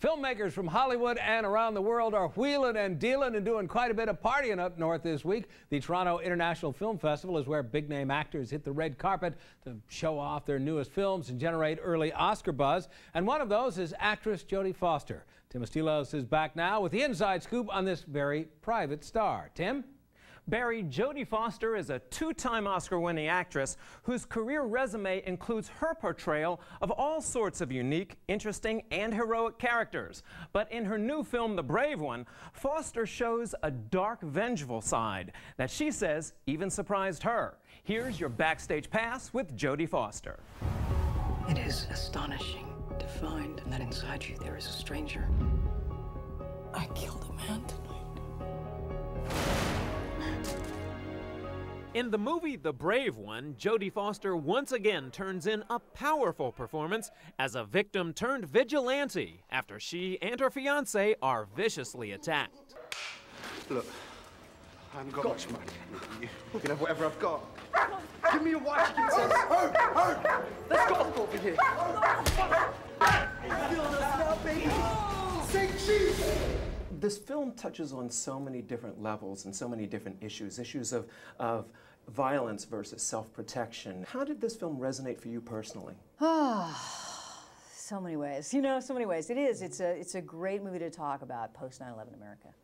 Filmmakers from Hollywood and around the world are wheeling and dealing and doing quite a bit of partying up north this week. The Toronto International Film Festival is where big-name actors hit the red carpet to show off their newest films and generate early Oscar buzz. And one of those is actress Jodie Foster. Tim Estiloz is back now with the inside scoop on this very private star. Tim? Barry, Jodie Foster is a two-time Oscar-winning actress whose career resume includes her portrayal of all sorts of unique, interesting, and heroic characters. But in her new film, The Brave One, Foster shows a dark, vengeful side that she says even surprised her. Here's your backstage pass with Jodie Foster. It is astonishing to find that inside you there is a stranger. I killed a man tonight. In the movie The Brave One, Jodie Foster once again turns in a powerful performance as a victim turned vigilante after she and her fiancé are viciously attacked. Look, I haven't got much money. You can have whatever I've got. Give me your watch, you can say. Let's go over here. Feel this now, baby. Say cheese. This film touches on so many different levels and so many different issues of violence versus self-protection. How did this film resonate for you personally? So many ways. You know, so many ways. It's a great movie to talk about post 9/11 America.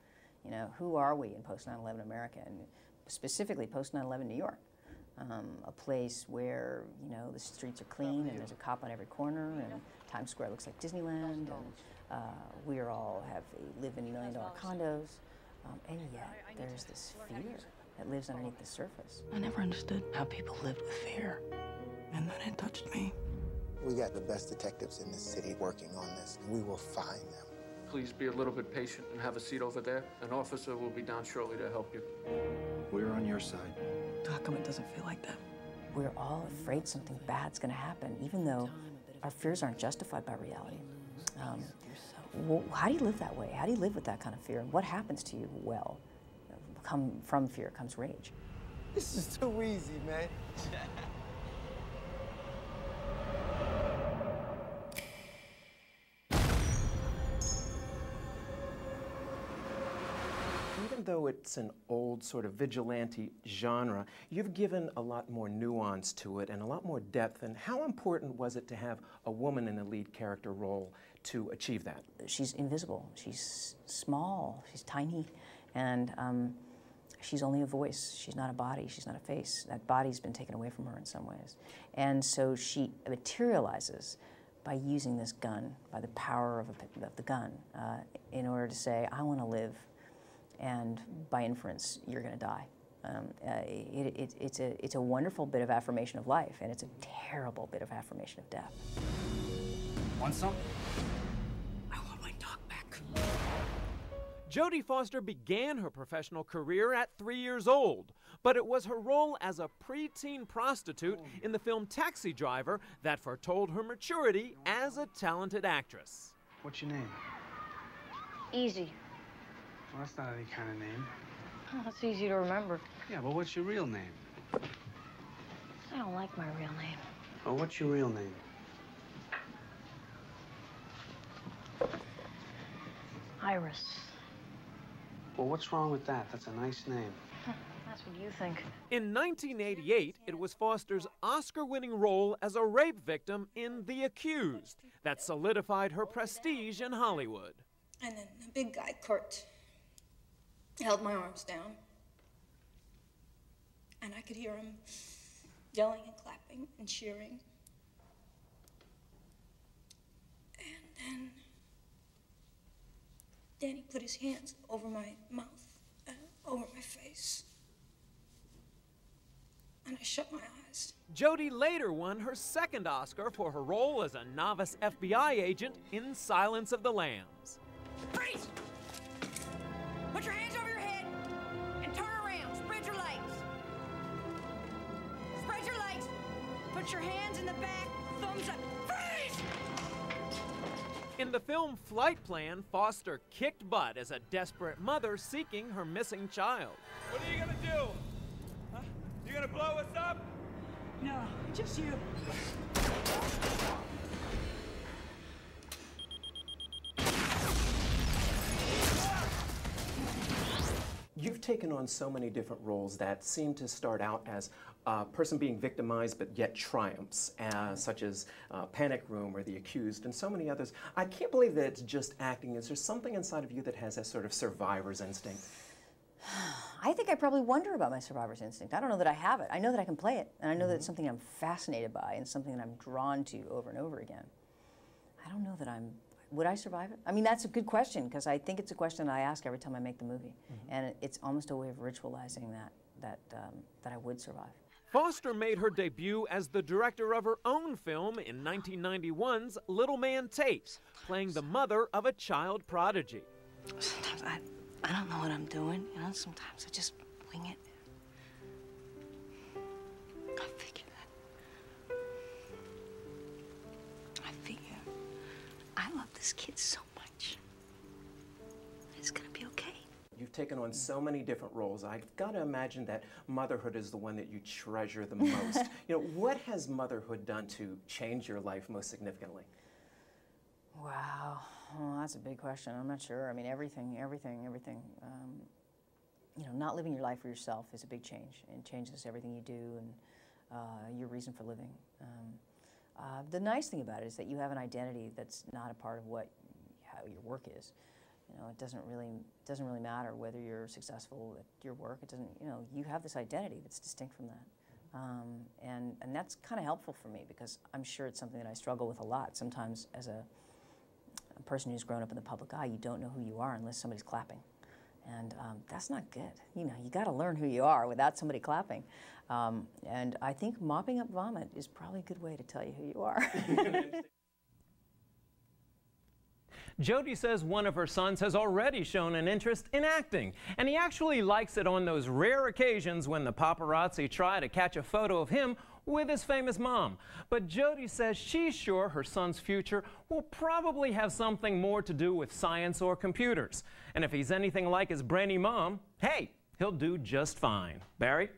You know, who are we in post 9/11 America, and specifically post 9/11 New York, a place where, you know, the streets are clean and there's a cop on every corner and Times Square looks like Disneyland, and we all live in $1 million condos, and yet there's this fear that lives underneath the surface. I never understood how people lived with fear, and then it touched me. We got the best detectives in this city working on this, and we will find them. Please be a little bit patient and have a seat over there. An officer will be down shortly to help you. We're on your side. How come it doesn't feel like that? We're all afraid something bad's going to happen, even though our fears aren't justified by reality. How do you live that way? How do you live with that kind of fear? And what happens to you? Well, from fear comes rage. This is too easy, man. Even though it's an old sort of vigilante genre, you've given a lot more nuance to it and a lot more depth. And how important was it to have a woman in the lead character role to achieve that? She's invisible. She's small. She's tiny. And she's only a voice. She's not a body. She's not a face. That body's been taken away from her in some ways. And so she materializes by using this gun, by the power of the gun, in order to say, I want to live. And by inference, you're going to die. It's a wonderful bit of affirmation of life, and it's a terrible bit of affirmation of death. Want some? I want my dog back. Jodie Foster began her professional career at 3 years old, but it was her role as a preteen prostitute in the film Taxi Driver that foretold her maturity as a talented actress. What's your name? Easy. Well, that's not any kind of name. Oh, that's easy to remember. Yeah, but what's your real name? I don't like my real name. Oh, what's your real name? Iris. Well, what's wrong with that? That's a nice name. That's what you think. In 1988, it was Foster's Oscar-winning role as a rape victim in The Accused that solidified her prestige in Hollywood. And then the big guy, Kurt, held my arms down. And I could hear him yelling and clapping and cheering. And then he put his hands over my mouth, over my face. And I shut my eyes. Jodie later won her second Oscar for her role as a novice FBI agent in Silence of the Lambs. Freeze! Put your hands over your head and turn around. Spread your legs. Spread your legs. Put your hands in the back. Thumbs up. Freeze! In the film FLIGHTPLAN, Foster kicked butt as a desperate mother seeking her missing child. What are you gonna do? Huh? You gonna blow us up? No, just you. taken on so many different roles that seem to start out as a person being victimized but yet triumphs, such as Panic Room or The Accused and so many others. I can't believe that it's just acting. Is there something inside of you that has that sort of survivor's instinct? I think I probably wonder about my survivor's instinct. I don't know that I have it. I know that I can play it, and I know that it's something I'm fascinated by and something that I'm drawn to over and over again. I don't know that would I survive it? I mean, that's a good question, because I think it's a question I ask every time I make the movie, and it's almost a way of ritualizing that I would survive. Foster made her debut as the director of her own film in 1991's Little Man Tate, playing the mother of a child prodigy. Sometimes I don't know what I'm doing, you know, sometimes I just wing it. I figure I love this kid so much. It's gonna be okay. You've taken on so many different roles. I've got to imagine that motherhood is the one that you treasure the most. You know, what has motherhood done to change your life most significantly? Wow, well, that's a big question. I'm not sure. I mean, everything. You know, not living your life for yourself is a big change. It changes everything you do and your reason for living. The nice thing about it is that you have an identity that's not a part of how your work is. You know, it doesn't really matter whether you're successful at your work. It doesn't. You know, you have this identity that's distinct from that, and that's kind of helpful for me, because I'm sure it's something that I struggle with a lot. Sometimes, as a person who's grown up in the public eye, you don't know who you are unless somebody's clapping, and that's not good. You know, you got to learn who you are without somebody clapping. And I think mopping up vomit is probably a good way to tell you who you are. Jodie says one of her sons has already shown an interest in acting, and he actually likes it on those rare occasions when the paparazzi try to catch a photo of him with his famous mom. But Jodie says she's sure her son's future will probably have something more to do with science or computers. And if he's anything like his brainy mom, hey, he'll do just fine. Barry?